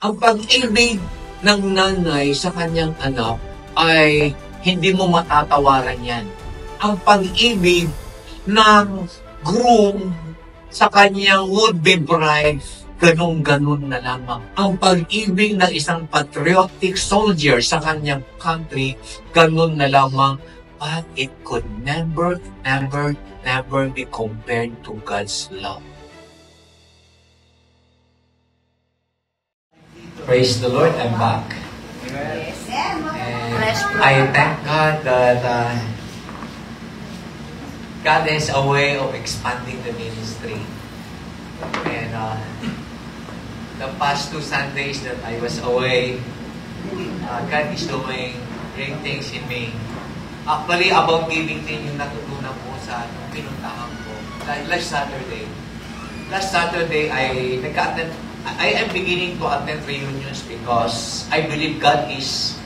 Ang pag-ibig ng nanay sa kanyang anak ay hindi mo matatawaran yan. Ang pag-ibig ng groom sa kanyang would-be bride, ganun-ganun na lamang. Ang pag-ibig ng isang patriotic soldier sa kanyang country, ganun na lamang. But it could never, never, never be compared to God's love. Praise the Lord, I'm back. And I thank God that God has a way of expanding the ministry. And the past 2 Sundays that I was away, God is doing great things in me. Actually, about giving din yung natutunan ko sa pinuntahan ko. Last Saturday, I am beginning to attend reunions because I believe God is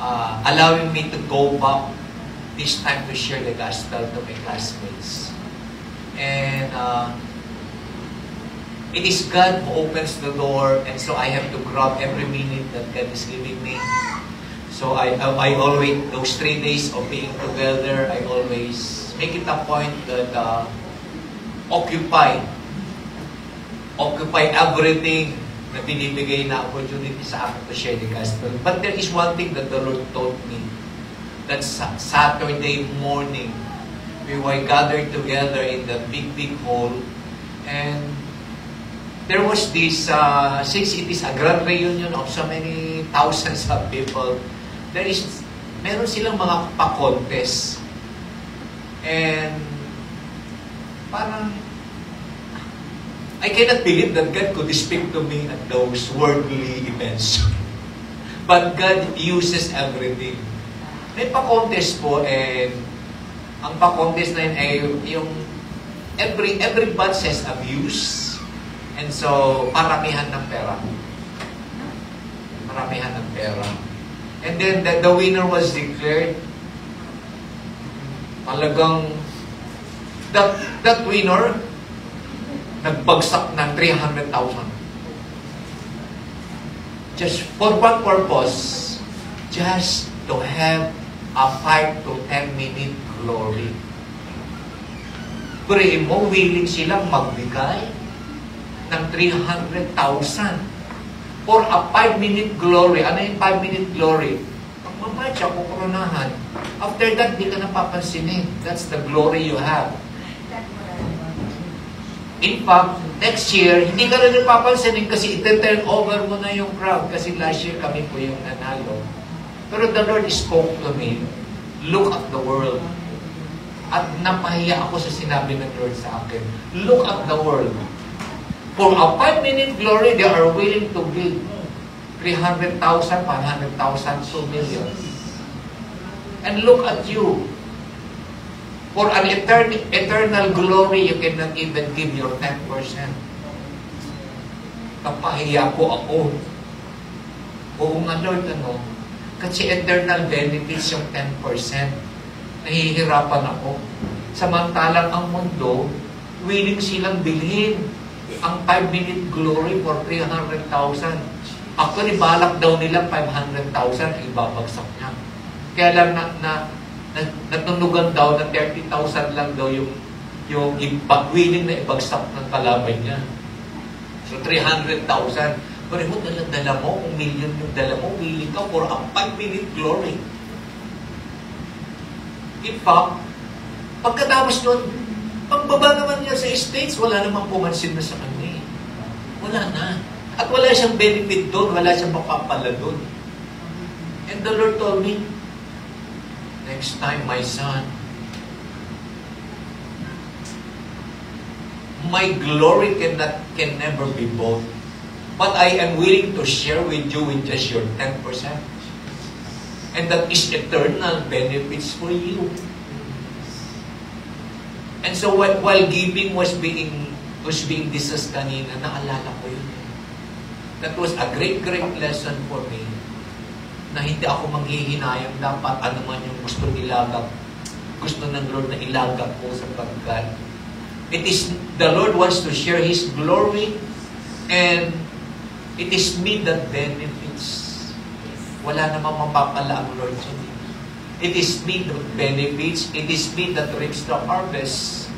allowing me to go back this time to share the gospel to my classmates. And it is God who opens the door, and so I have to grab every minute that God is giving me. So I always, those 3 days of being together, I always make it a point that occupy everything na binibigay na opportunity sa akin to share the gospel. But there is one thing that the Lord told me. That Saturday morning, we were gathered together in the big hall, and there was this, since it is a grand reunion of so many thousands of people, meron silang mga pa-contest. And parang, I cannot believe that God could speak to me at those worldly events. But God uses everything. May pa-contest po, and ang pa-contest na yun ay yung every batch has abuse. And so, paramihan ng pera. And then, the winner was declared. Talagang, that winner, nagbagsak ng 300,000. Just for one purpose, just to have a 5 to 10 minute glory. Pero mo, willing silang magbigay ng 300,000 for a 5-minute glory. Ano yung 5-minute glory? Pag mamatch ako, koronahan. After that, di ka napapansinin. That's the glory you have. In fact, next year, hindi ka rin napapansinin kasi iti-turn over mo na yung crowd kasi last year kami po yung nanalo. Pero the Lord spoke to me, look at the world. At napahiya ako sa sinabi ng Lord sa akin, look at the world. For a 5-minute glory, they are willing to give 300,000, 500,000, 2 million. And look at you. For an eternal glory, you cannot even give your 10%. Napahiya po ako. Oo nga Lord, ano? Kasi eternal benefits yung 10%. Nahihirapan ako. Samantalang ang mundo, willing silang bilhin ang 5-minute glory for 300,000. Actually, balak daw nila 500,000, ibabagsak niya. Kaya lang natunugan daw na 30,000 lang daw yung willing na ibagsak ng kalaban niya. So, 300,000. Pero mo, dala mo, kung million yung dala mo, willing ka for a 5-minute glory. In fact, pagkatapos nun, pagbaba naman niya sa States, wala namang pumansin na sa kanya. Wala na. At wala siyang benefit doon, wala siyang mapapala doon. And the Lord told me, next time, my son, my glory can never be bought. But I am willing to share with you with just your 10%. And that is eternal benefits for you. And so while giving was being discussed kanina, naalala ko yun. That was a great lesson for me. Na hindi ako manghihinayang dapat ano man yung gusto ng Lord na ilagak ko sa pagkat. It is, the Lord wants to share His glory, and It is me that benefits. Wala namang mapapala ang Lord sa inyo. It is me that benefits. It is me that reaps the harvest.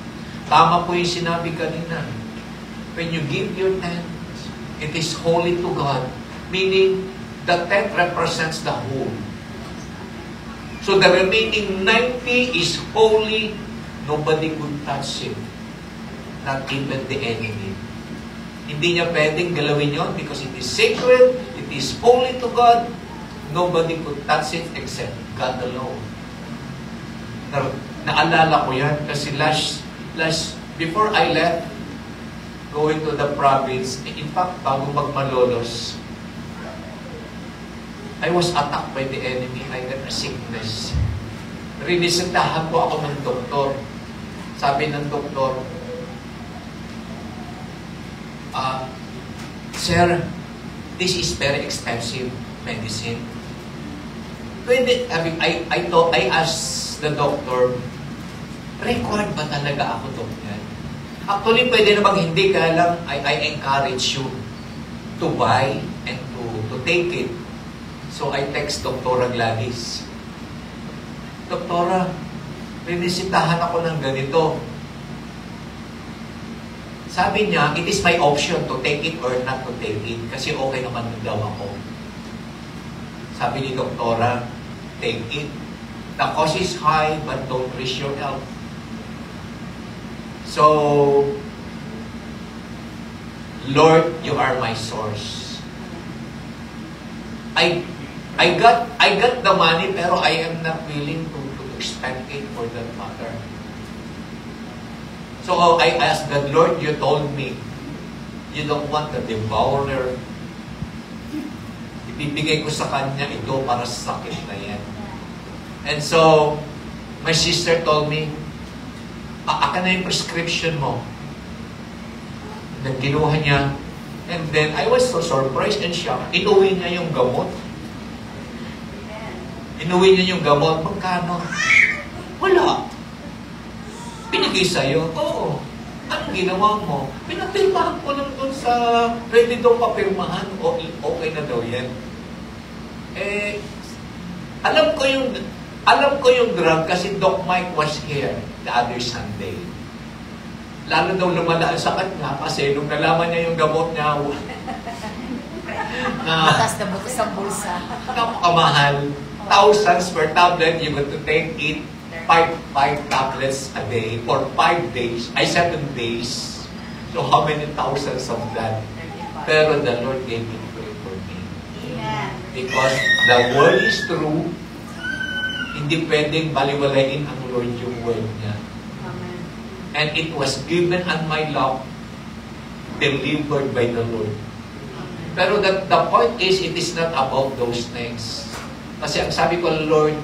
Tama po yung sinabi kanina. When you give your tenth, it is holy to God. Meaning, the tenth represents the whole. So the remaining 90 is holy. Nobody could touch it. Not even the enemy. Hindi niya pwedeng galawin yon because it is sacred, it is holy to God. Nobody could touch it except God alone. Naalala ko yan kasi before I left, going to the province, in fact, bago magmalolos, I was attacked by the enemy. I got a sickness. Rinisitahan po ako ng doktor. Sabi ng doktor, Sir, this is very expensive medicine. Pwede, I asked the doctor, required ba talaga ako doktor? Actually, pwede namang hindi, kaya lang I encourage you to buy and to take it. So I text Doktora Gladys, Doktora, rinisitahan ako ng ganito. Sabi niya, it is my option to take it or not to take it kasi okay naman daw ako. Sabi ni Doktora, take it. The cost is high but don't risk your health. So, Lord, you are my source. I got the money pero I am not willing to spend it for that matter. So I asked God, Lord, you told me you don't want the devourer. Ibibigay ko sa kanya ito para sa sakit na yan. And so, my sister told me, aka na yung prescription mo. And then kinuha niya. And then, I was so surprised and shocked. Inuwi niya yung gamot. Inuwi niya yung gamot. Magkano? Wala. Binigay sa'yo? Oo. Anong ginawa mo? Pinapirmahan ko lang doon sa ready daw papirmahan. O, okay na daw yan. Eh, alam ko yung drug kasi Doc Mike was here the other Sunday. Lalo daw lumala sa kanya kasi nung nalaman niya yung gamot niya, Butas na butas ang bulsa. napakamahal. Thousands per tablet, you got to take it 5 tablets a day for 5 days, 7 days. So how many thousands of that? Pero the Lord gave it for me. Because the word is true, hindi pwedeng baliwalain ang Lord yung word niya. And it was given on my love, delivered by the Lord. Pero the point is, it is not about those things. Kasi ang sabi ko, Lord,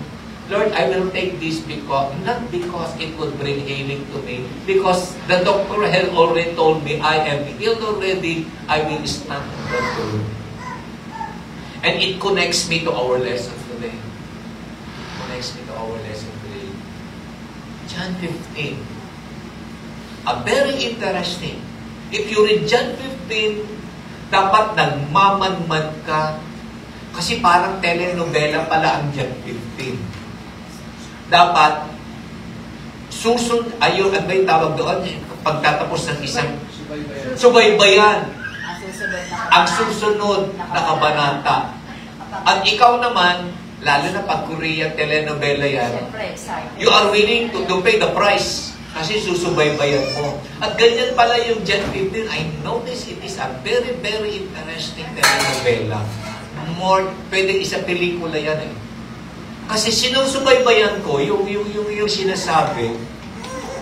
I will take this not because it would bring healing to me, because the doctor had already told me, I am healed already, I will stand in that word. And it connects me to our lesson today. John 15. A very interesting. If you read John 15, dapat nagmamanman ka. Kasi parang telenovela pala ang John 15. Dapat ayun, ano ba yung tawag doon? Pagtatapos ng isang subaybayan. Ang susunod na kabanata. At ikaw naman, lalo na pag Korean telenovela yan, you are willing to pay the price. Kasi susubaybayan mo. At ganyan pala yung John 15. I notice it is a very, very interesting telenovela. Pwede isa pelikula yan eh. Kasi sinusubaybayan ko, yung sinasabi,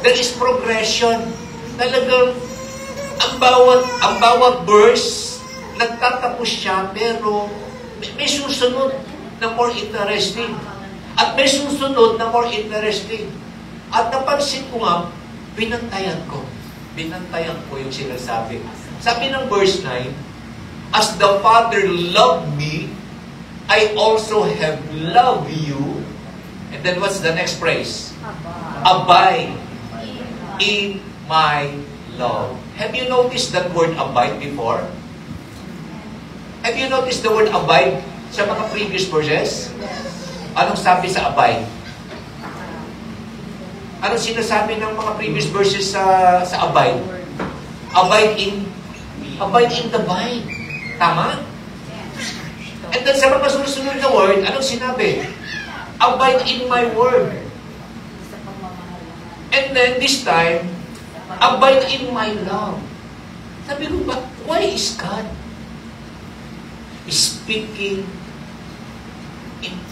there is progression. Talagang, ang bawat verse, nagtatapos siya, pero may susunod na more interesting. At may susunod na more interesting. At napansin ko nga, binantayan ko yung sinasabi. Sabi ng verse 9, as the Father loved me, I also have loved you. And then what's the next phrase? Abide in my love. Have you noticed that word abide before? Have you noticed the word abide sa mga previous verses? Anong sabi sa abide? Anong sinasabi ng mga previous verses sa abide? Abide in the vine. Tama? And then sa mga susunod na word, anong sinabi? Abide in my word. And then this time, abide in my love. Sabi ko ba, why is God speaking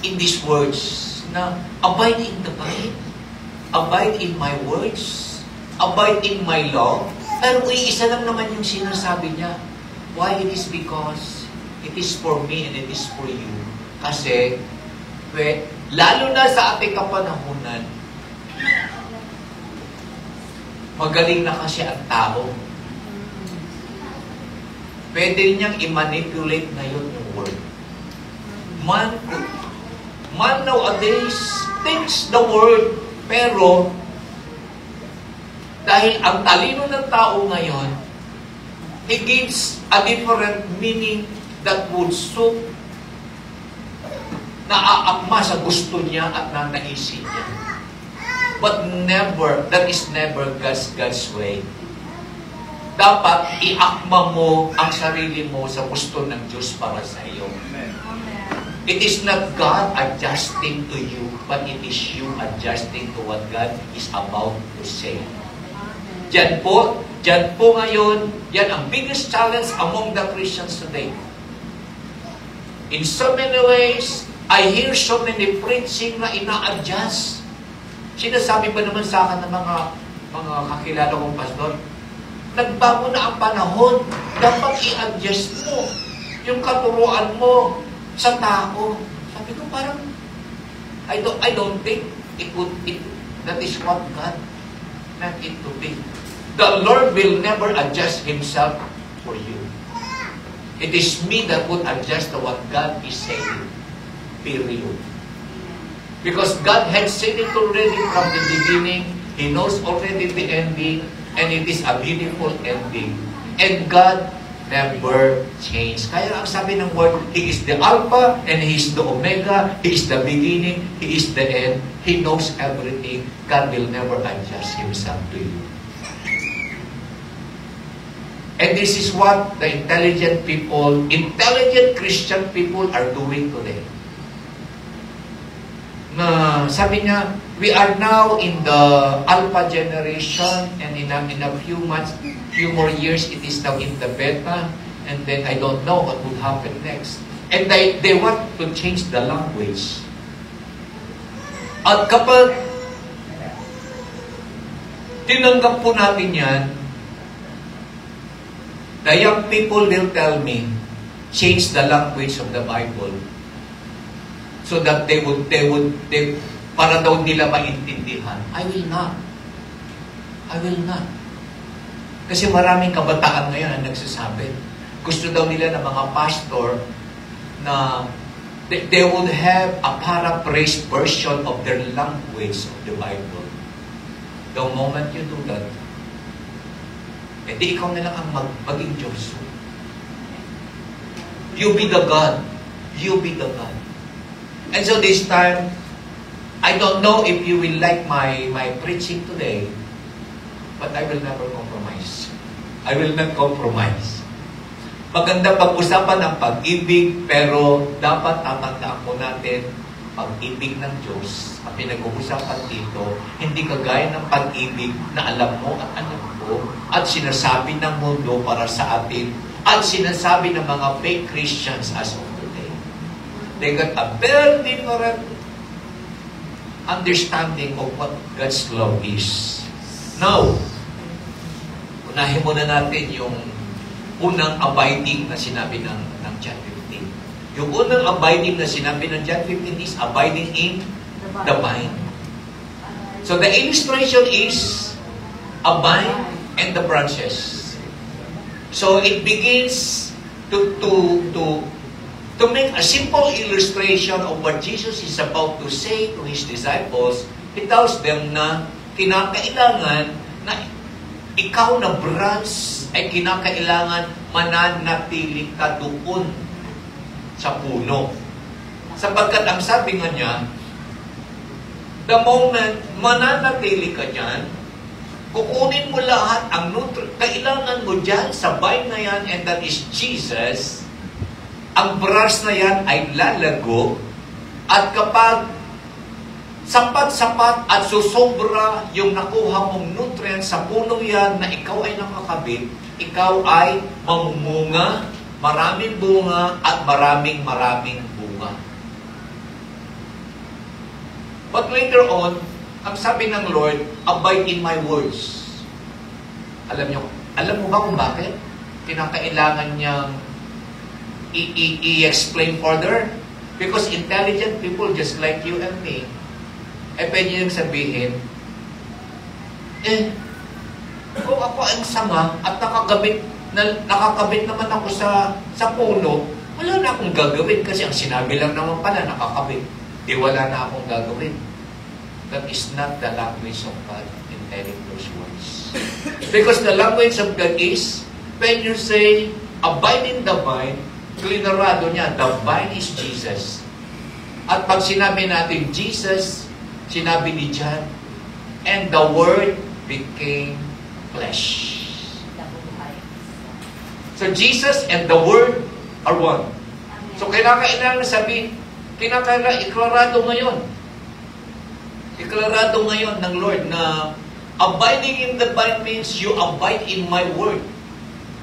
in these words na abide in the vine, abide in my words, abide in my love? Pero isa lang naman yung sinasabi niya. Why? It is because it is for me and it is for you. Kasi, lalo na sa ating kapanahunan, magaling na kasi ang tao. Pwede niyang i-manipulate ngayon yung word. Man nowadays takes the word, pero dahil ang talino ng tao ngayon, he gives a different meaning that would suit naaakma sa gusto niya at nanaisin niya. But never, that is never God's way. Dapat iakma mo ang sarili mo sa gusto ng Diyos para sa iyo. It is not God adjusting to you, but it is you adjusting to what God is about to say. Diyan po ngayon, yan ang biggest challenge among the Christians today. In so many ways, I hear so many preaching na ina-adjust. Sinasabi ba naman sa akin ng mga kakilala kong pastor, nagbago na ang panahon, dapat i-adjust mo yung katuruan mo sa tao. Sabi ko parang, I don't think that is what God meant it to be. The Lord will never adjust Himself for you. It is me that would adjust to what God is saying. Period. Because God had said it already from the beginning. He knows already the ending. And it is a beautiful ending. And God never changed. Kaya ang sabi ng word, He is the Alpha and He is the Omega. He is the beginning. He is the end. He knows everything. God will never adjust Himself to you. And this is what the intelligent Christian people are doing today. Na sabi niya, we are now in the alpha generation, and in a few more years, it is now in the beta, and then I don't know what will happen next. And they want to change the language. At kapag tinanggap po natin yan, the young people will tell me, change the language of the Bible. So that they para daw nila maintindihan. I will not. Kasi maraming kabataan ngayon ang nagsasabi. Gusto daw nila ng mga pastor na they would have a paraphrased version of their language of the Bible. The moment you do that, edi ikaw na lang ang maging Diyos. You be the God. You be the God. And so this time, I don't know if you will like my preaching today, but I will never compromise. I will not compromise. Maganda pag-usapan ang pag-ibig, pero dapat tatandaan po natin, pag-ibig ng Diyos, ang pinag-uusapan dito, hindi kagaya ng pag-ibig na alam mo at alam ko, at sinasabi ng mundo para sa atin, at sinasabi ng mga fake Christians as of today. They got a very different understanding of what God's love is. Now, unahin muna natin yung unang abiding na sinabi ng John 15. Yung unang abiding na sinabi ng John 15 is abiding in the vine. So the illustration is a vine and the branches. So it begins to make a simple illustration of what Jesus is about to say to His disciples. He tells them na kinakailangan na ikaw na branch ay kinakailangan mananatili ka doon sa puno. Sapagkat ang sabi nga niya, the moment mananatili ka dyan, kukunin mo lahat ang kailangan mo dyan sa vine na yan, and that is Jesus. Ang branch na yan ay lalago, at kapag sapat-sapat at susobra yung nakuha mong nutrients sa punong yan na ikaw ay nakakabit, ikaw ay mamumunga, maraming bunga, at maraming bunga. But later on, ang sabi ng Lord, abide in my words. Alam mo ba kung bakit? Kinakailangan niyang i-explain further? Because intelligent people just like you and me, pwede niyang sabihin, kung ako ang sanga at nakakabit naman ako sa puno, wala na akong gagawin kasi ang sinabi lang naman pala, nakakabit. Di wala na akong gagawin. That is not the language of God in telling those words. Because the language of God is, when you say, abide in the vine, klinarado niya, the vine is Jesus. At pag sinabi natin Jesus, sinabi ni John, and the Word became flesh. So Jesus and the Word are one. So kailangan sabihin, iklarado ngayon ng Lord na abiding in the vine means you abide in my Word.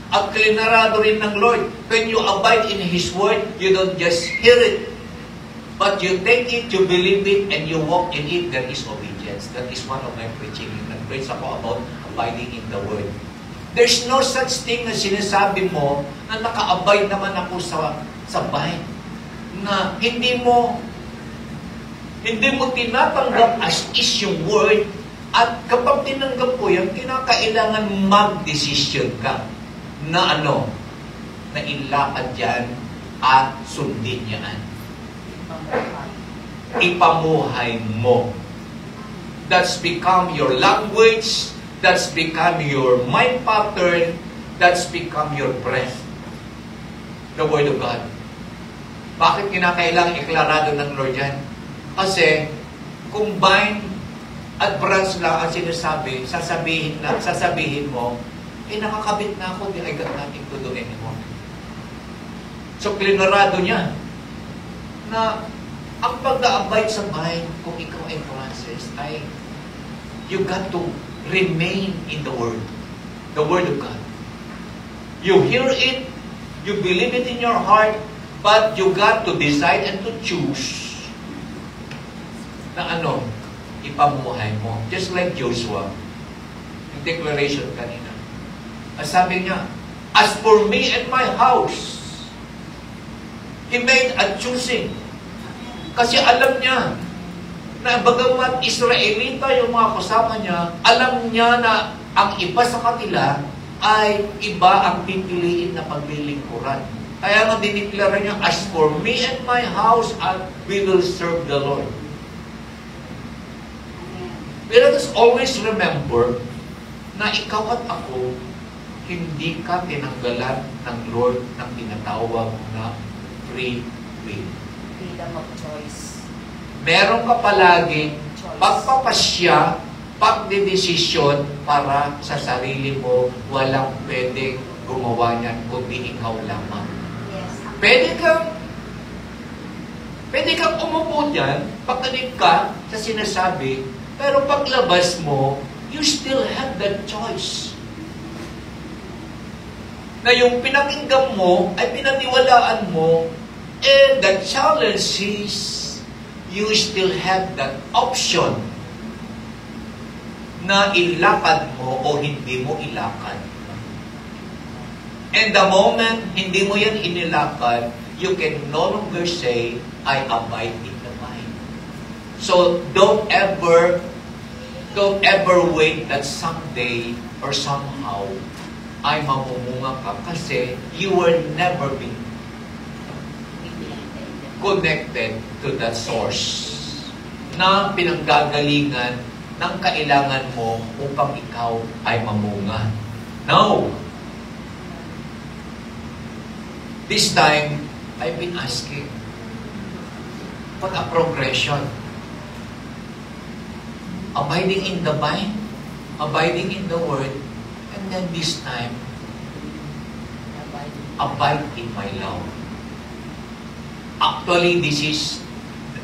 At klinarado rin ng Lord, when you abide in His Word, you don't just hear it, but you take it, you believe it, and you walk in it. That is obedience. That is one of my preaching. Nag-preach ako about abiding in the Word. There's no such thing na sinasabi mo na naka-abide naman ako sa vine. Na hindi mo tinatanggap as is yung Word, at kapag tinanggap ko yan, kinakailangan mag-decision ka na na ilakad yan at sundin yan. Ipamuhay mo. That's become your language, that's become your mind pattern, that's become your breath. The Word of God. Bakit kinakailangan iklarado ng Lord yan? Kasi, kung vine at branch lang ang sinasabi, sasabihin mo, nakakabit na ako, I got nothing to do anymore. So, klinarado niya na ang pag-abide sa vine, kung ikaw ay branches, ay you got to remain in the Word. The Word of God. You hear it, you believe it in your heart, but you got to decide and to choose na ipamuhay mo. Just like Joshua, yung declaration kanina. Sabi niya, as for me and my house, he made a choosing. Kasi alam niya na bagamat Israelita yung mga kasama niya, alam niya na ang iba sa kanila ay iba ang pipiliin na paglilingkuran. Kaya nga diniklara niya, as for me and my house, we will serve the Lord. Let us always remember na ikaw at ako, hindi ka tinanggalan ng Lord ng tinatawag na free will. Freedom of choice. Meron ka palagi pagpapasya, pagdedesisyon para sa sarili mo, walang pwedeng gumawa niyan kundi ikaw lamang. Yes. Pwede kang umupo dyan, pagkanig ka sa sinasabi, pero paglabas mo, you still have that choice. Na yung pinakinggan mo, ay pinaniwalaan mo, and the challenge is, you still have that option na ilakad mo o hindi mo ilakad. And the moment hindi mo yan inilakad, you can no longer say, I abide in the vine. So don't ever wait that someday or somehow ay mamumunga ka kasi you will never be connected to that source na pinanggagalingan ng kailangan mo upang ikaw ay mamunga. No! This time, I've been asking for a progression. Abiding in the vine, abiding in the Word, and then this time, abide in my love. Actually, this is,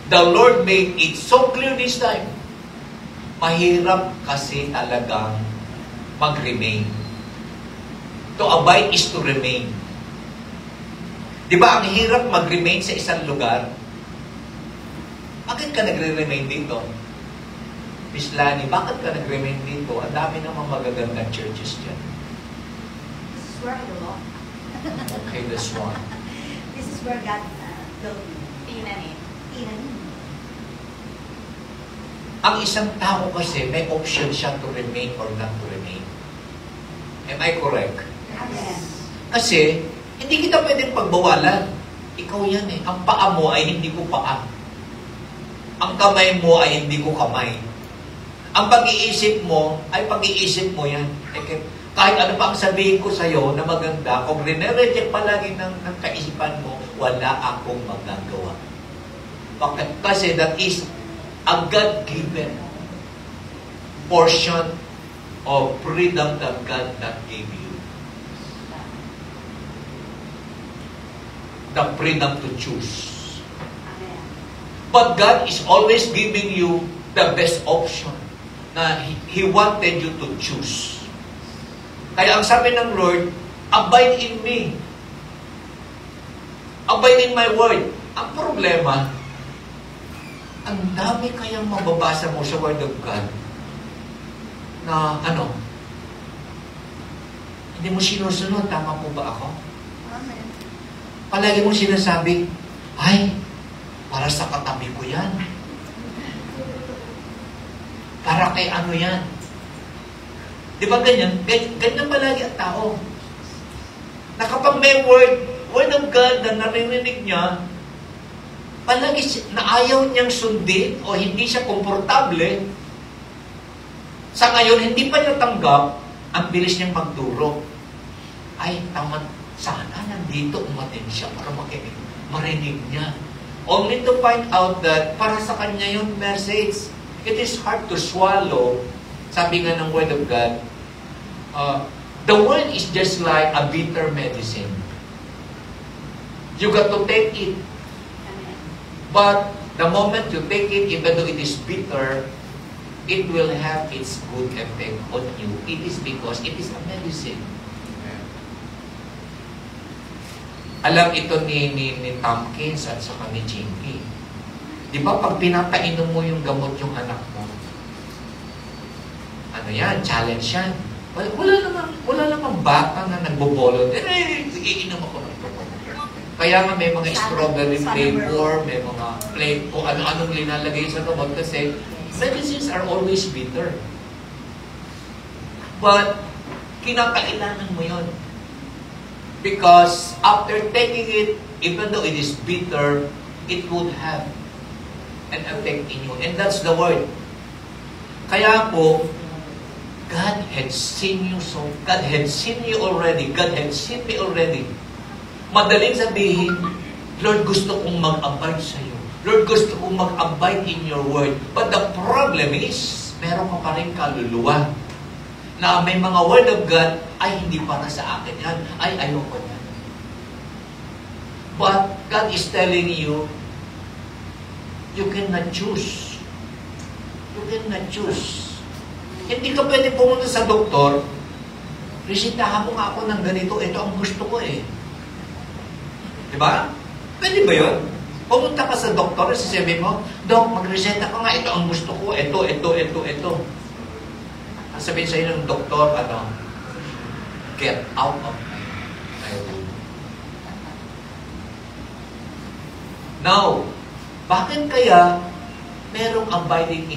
the Lord made it so clear this time. Mahirap kasi talagang mag-remain. To abide is to remain. Di ba, ang hirap mag-remain sa isang lugar? Bakit ka nagre-remain dito? Miss Lani, bakit ka nag-remain dito? Ang dami namang magagandang churches dyan. This is where I belong. Okay, that's one. This is where God built me. Tinanim. Ang isang tao kasi, may option siya to remain or not to remain. Am I correct? Yes. Kasi, hindi kita pwedeng pagbawalan. Ikaw yan eh. Ang paa mo ay hindi ko paa. Ang kamay mo ay hindi ko kamay. Ang pag-iisip mo ay pag-iisip mo yan. Kahit ano pa ang sabihin ko sa'yo na maganda, kung rinireject palagi ng kaisipan mo, wala akong magagawa. Bakit? Kasi that is a God-given portion of freedom that God that gave you. The freedom to choose. But God is always giving you the best option na He wanted you to choose. Kaya ang sabi ng Lord, abide in me. Abide in my word. Ang problema, ang dami kayang mababasa mo sa Word of God na hindi mo sinusunod, tama po ba ako? Amen. Palagi mo sinasabi, ay, para sa katabi ko yan. Para kay ano yan. Di ba ganyan? Ganyan palagi ang tao. Na kapag may word of God na naririnig niya, palagi na ayaw niyang sundin o hindi siya komportable, sa ngayon, hindi pa niya tanggap, ang bilis niyang magduro. Ay, tama, sana nandito umatin siya para marinig niya. Only to find out that para sa kanya yung message, it is hard to swallow. Sabi nga ng Word of God, the Word is just like a bitter medicine. You got to take it. But the moment you take it, even though it is bitter, it will have its good effect on you. It is because it is a medicine. Alam ito ni Tompkins at saka ni Jinky. Di ba pag pinapainom mo yung gamot yung anak mo, ano yan, challenge yan. Wala namang bata na nagbobolo. Iinom ako ng ito. Kaya nga may mga strawberry flavor, may mga kung ano-anong linalagay sa gamot kasi medicines are always bitter. But, kinakailangan mo yun. Because after taking it, even though it is bitter, it would have an effect in you. And that's the word. Kaya po, God had seen you God had seen you already. God had seen me already. Madaling sabihin, Lord, gusto kong mag-abide sa iyo. Lord, gusto kong mag-abide in your word. But the problem is, meron ka pa rin kaluluwa na may mga word of God, ay hindi para sa akin yan. Ay, ayoko yan. But God is telling you, you cannot choose. You cannot choose. Hindi ka pwede pumunta sa doktor, resitahan mo nga ako ng ganito, ito ang gusto ko eh. Diba? Pwede ba yun? Pumunta ka sa doktor, sasabihin mo, Dok, mag-reseta ka nga, ito ang gusto ko, ito. Sabihin sa inyo ng doktor, get out of my room. Now, bakit kaya merong abide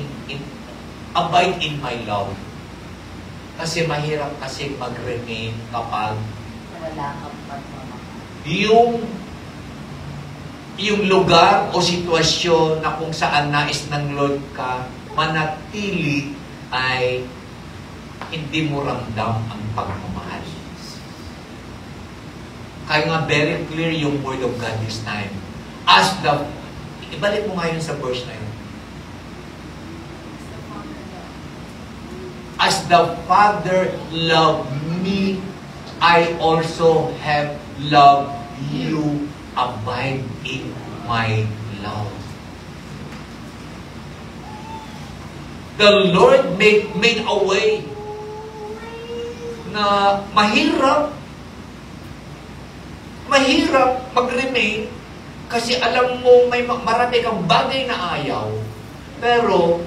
in my love? Kasi mahirap kasi mag-remain kapag Wala kang pagmamahal. yung lugar o sitwasyon na kung saan nais ng Lord ka manatili ay hindi mo ramdam ang pagmamahal. Kaya nga very clear yung word of God this time. Ibalik mo nga yun sa verse na yun. As the Father loved me, I also have loved you. Abide in my love. The Lord made a way na mahirap mag-remain kasi alam mo may marami kang bagay na ayaw, pero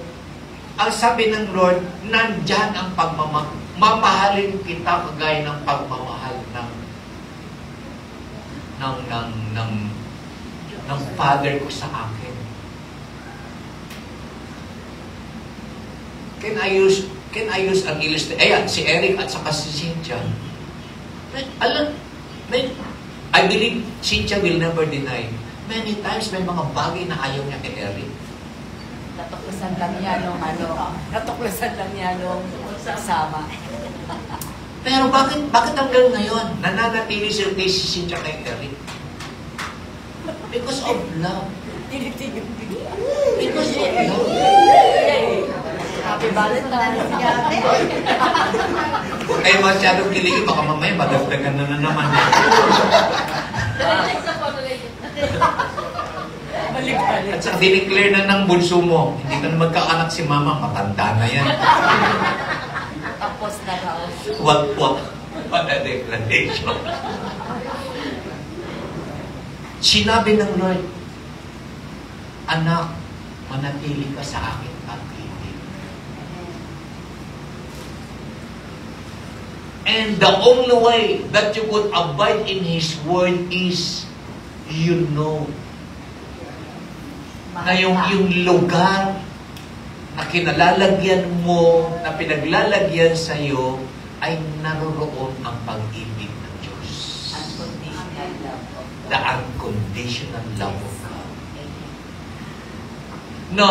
ang sabi ng Lord, nandyan ang mamahalin kita kagaya ng pagmamahal ng Father ko sa akin. Can I use an illustration? Ayan, si Eric at saka si Cynthia. I believe Cynthia will never deny. Many times may mga bagay na ayaw niya kay Eric. Natuklasan lang niya nung kasama. Pero bakit hanggang ngayon nananatili si Cynthia kay Eric? Because of love. Because of love. Happy Valentine's Day. Ay, masyadong kiligin. Baka mamaya madagdagan na naman. At saka dineclare na ng bunso mo, hindi ka na magkaanak si mama, matanda na yan. Tapos na raw. Wag. What a declaration. Sinabi ng Lord, anak, manatili ka sa akin pag-ibig. And the only way that you could abide in His Word is, you know, na yung lugar na kinalalagyan mo, na pinaglalagyan sa iyo, ay naroroon ang pag-ibig ng Diyos. Unconditional love. The unconditional love of God. Na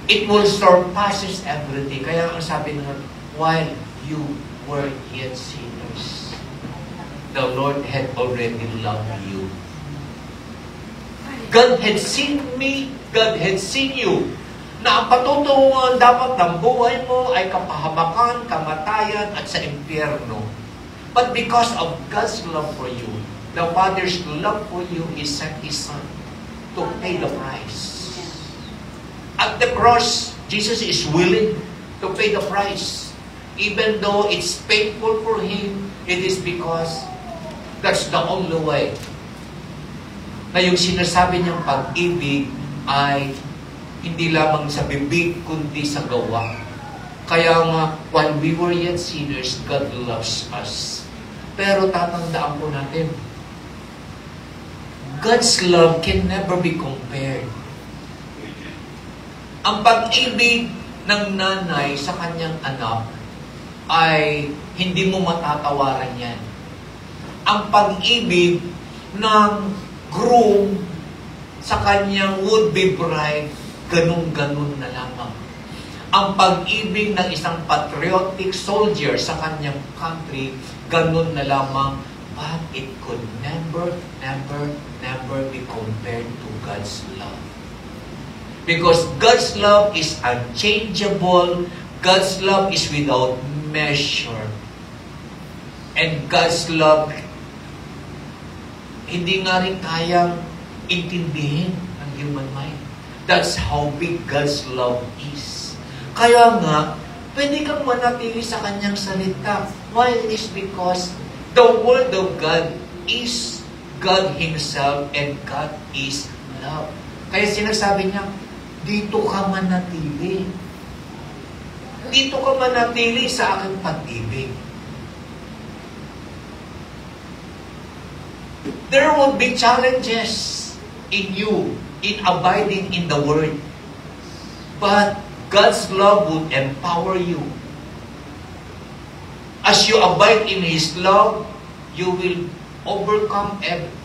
it will surpasses everything. Kaya ang sabi nga, while you were yet sinners, the Lord had already loved you. God had seen me, God had seen you. Na ang patutunguhan dapat ng buhay mo ay kapahamakan, kamatayan, at sa impyerno. But because of God's love for you, the Father's love for you, He sent His Son to pay the price. At the cross, Jesus is willing to pay the price. Even though it's painful for Him, it is because that's the only way. Na yung sinasabi niyang pag-ibig ay hindi lamang sa bibig, kundi sa gawa. Kaya nga, while we were yet sinners, God loves us. Pero tatandaan po natin, God's love can never be compared. Ang pag-ibig ng nanay sa kanyang anak ay hindi mo matatawaran yan. Ang pag-ibig ng groom sa kanyang would-be bride, ganun-ganun na lamang. Ang pag-ibig ng isang patriotic soldier sa kanyang country, ganun na lamang, but it could never be compared to God's love. Because God's love is unchangeable, God's love is without measure. And God's love, hindi nga rin kayang intindihin ng human mind. That's how big God's love is. Kaya nga, pwede kang manatili sa kanyang salita. Why? It is because the Word of God is God Himself and God is love. Kaya sinasabi niya, dito ka manatili. Dito ka manatili sa aking pag-ibig. There will be challenges in you, in abiding in the Word. But God's love will empower you. As you abide in His love, you will overcome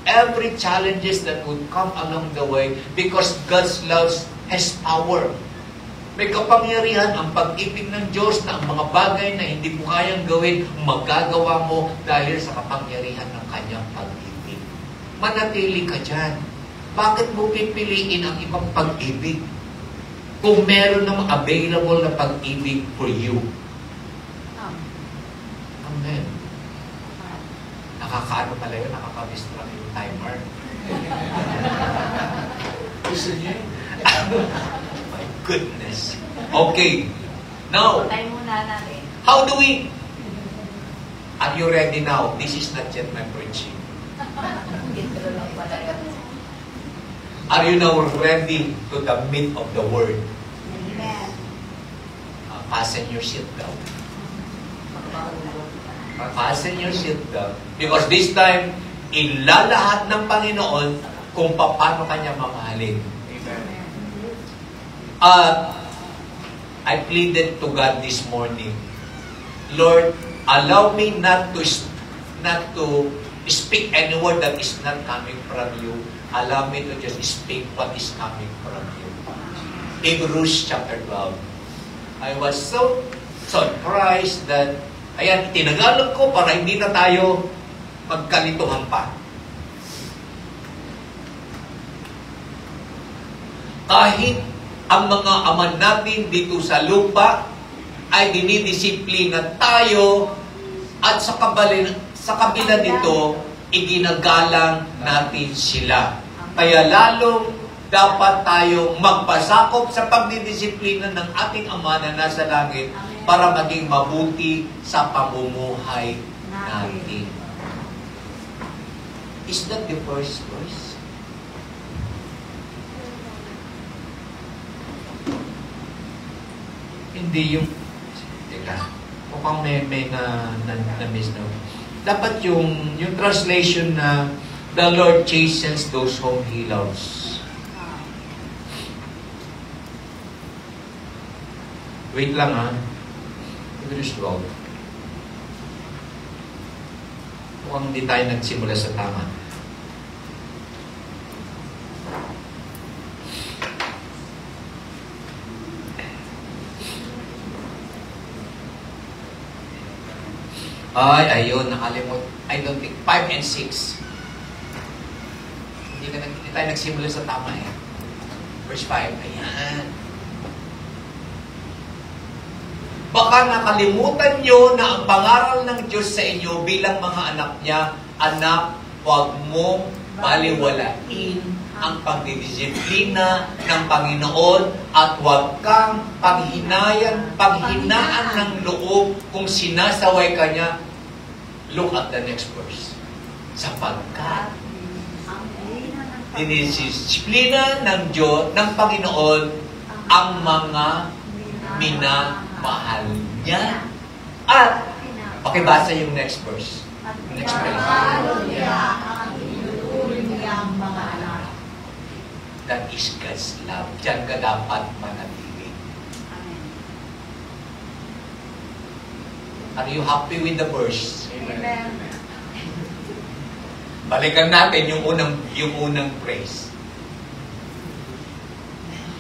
every challenges that would come along the way because God's love has power. May kapangyarihan ang pag-ibig ng Diyos na ang mga bagay na hindi mo kayang gawin, magagawa mo dahil sa kapangyarihan ng kanyang pag-ibig. Manatili ka dyan. Bakit mo pipiliin ang ibang pag-ibig? Kung meron namang available na pag-ibig for you. Amen. Nakakaano pala yun, nakakamistrang yung timer. Gusto niyo? My goodness. Okay. Now, Tayo muna natin. how do we... Are you ready now? This is not yet my preaching. Intro lang pala yun. Are you now ready to the meat of the word? Amen. Fasten your seatbelt. Fasten your seatbelt. Because this time, ilalahat ng Panginoon kung paano kanya mamahalin. I pleaded to God this morning, Lord, allow me not to speak any word that is not coming from you. Allow me to just speak what is coming from you. Hebrews chapter 12. I was so surprised that, ayan, tinagalog ko para hindi na tayo magkalituhan pa. Kahit ang mga ama natin dito sa lupa ay dinidisiplina tayo at sa kabila nito, iginagalang natin sila. Kaya lalong dapat tayo magpasakop sa pagdidisiplina ng ating Ama na nasa langit para maging mabuti sa pamumuhay natin. Is that the first verse? Hindi yung... Teka, mukhang may na-miss na. Dapat yung translation na the Lord chastens those whom He loves. Wait lang ha. Hebrews 12. Mukhang hindi tayo nagsimula sa tama. Ay, ayun, nakalimut. I don't think, 5 and 6. Hindi tayo nagsimula sa tama eh. Verse 5, ayan. Baka nakalimutan nyo na ang pangaral ng Diyos sa inyo bilang mga anak niya, anak, huwag mong baliwalain ang pagdidisiplina ng Panginoon at huwag kang panghinaan ng loob kung sinasaway ka niya. Look at the next verse. Sapagkat dinidisiplina ng Diyos, ng Panginoon, ang mga minamahal niya. At, pakibasa yung next verse. Next verse. That is God's love. Diyan ka dapat manatili. Are you happy with the verse? Amen. Balikan natin yung unang praise.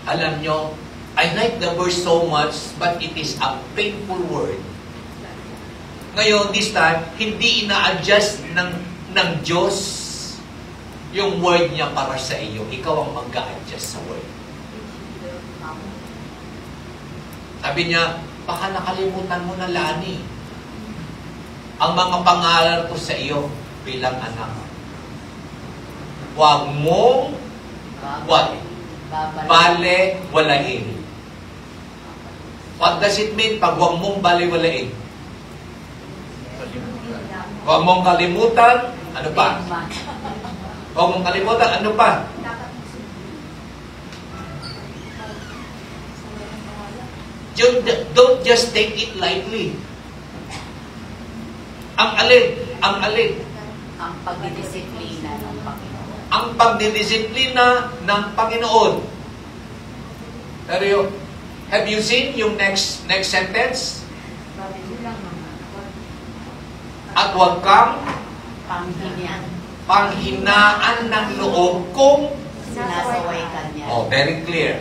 Alam nyo, I like the verse so much, but it is a painful word. Ngayon, this time, hindi ina-adjust ng Diyos yung word niya para sa iyo. Ikaw ang mag-a-adjust sa word. Sabi niya, baka nakalimutan mo na, Lani, ang mga pangalan ko sa iyo bilang anak. Huwag mong bale-walain. What does it mean pag huwag mong bale-walain? Huwag mong kalimutan, ano pa? Huwag mong kalimutan, ano pa? Don't just take it lightly. Ang alin? Ang pagdidisiplina ng Panginoon. Ang pagdidisiplina ng Panginoon. Pero have you seen yung next sentence? At huwag kang panghinaan ng loob kung sinasaway ka niya. very clear.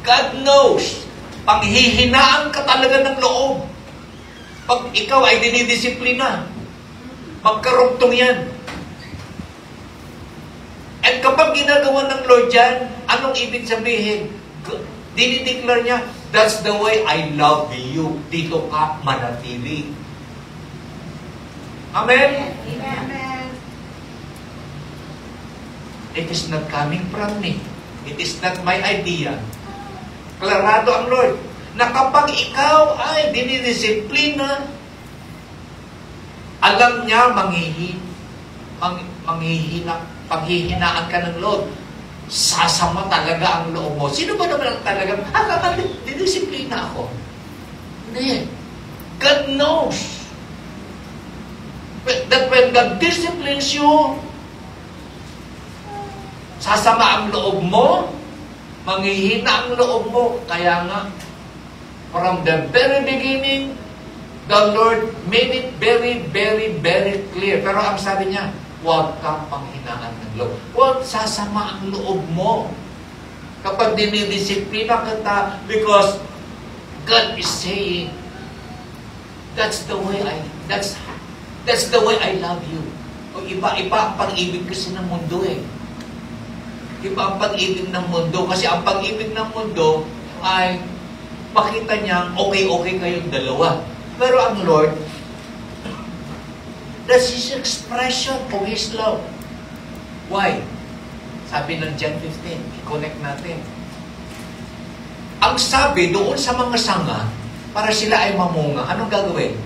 God knows Panghihinaan ka talaga ng loob. Pag ikaw ay dinidisiplina, magkarugtong yan. At kapag ginagawa ng Lord yan, anong ibig sabihin? Dinideclare niya, that's the way I love you. Dito ka manatili. Amen? Amen. It is not coming from me. It is not my idea. Klarado ang Lord na kapag ikaw ay dinidisiplina, alam niya paghihinaan ka ng Lord. Sasama talaga ang loob mo. Sino ba naman ang talagang, didisiplina ako? Hindi. God knows that when God disciplines you, sasama ang loob mo, manghihina ang loob mo. Kaya nga, from the very beginning, the Lord made it very, very, very clear. Pero ang sabi niya, huwag kang panghinaan ng loob. Huwag sasama ang loob mo. Kapag dinidisiplina kita, because God is saying, that's the way I love you. O iba ang pag-ibig kasi ng mundo eh. Iba ang pag-ibig ng mundo. Kasi ang pag-ibig ng mundo ay makita niya, okay kayong dalawa. Pero ang Lord, that's His expression of His love. Why? Sabi ng John 15, i-connect natin. Ang sabi doon sa mga sanga, para sila ay mamunga, anong gagawin?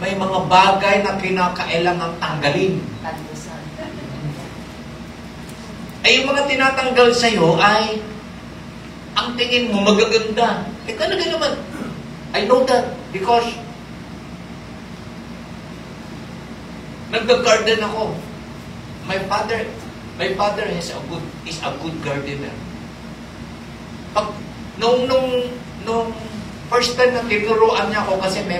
May mga bagay na kinakailangang tanggalin. Ay yung mga tinatanggal sa'yo ay ang tingin mo magaganda. Eh talaga naman. I know that because nag-garden ako. My father is a good gardener. Pag nung first time na tinuruan niya ako kasi may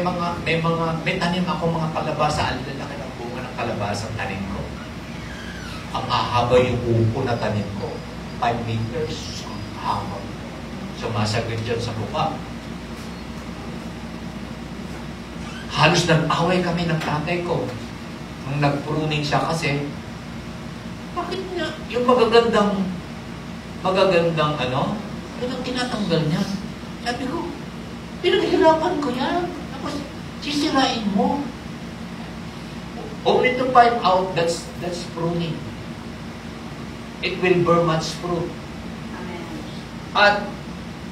tanim ako mga kalabasa, ang lalaki ng bunga ng kalabasa ang tanim ko. Ang hahaba yung upo na tanim ko. 5 meters ang haba. Sumasagad dyan sa lupa. Halos nag-away kami ng tatay ko. Nung nag-pruning siya kasi, bakit niya, yung magagandang tinatanggal niya. Sabi ko, pinaghirapan ko yan. Tapos, sisirain mo. Only to find out that's pruning. It will bear much fruit. Amen. At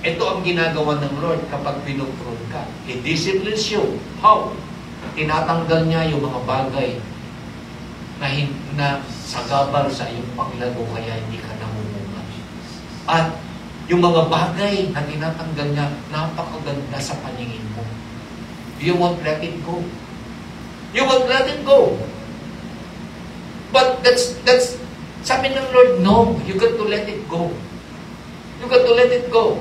ito ang ginagawa ng Lord kapag pinuprune ka. He disciplines you. How? Tinatanggal niya yung mga bagay na sagabal sa iyong paglago kaya hindi ka namumunga. At yung mga bagay na tinatanggal niya, napakaganda sa paningin mo. You won't let it go. You won't let it go. But that's sabi ng Lord, no, you got to let it go. You got to let it go.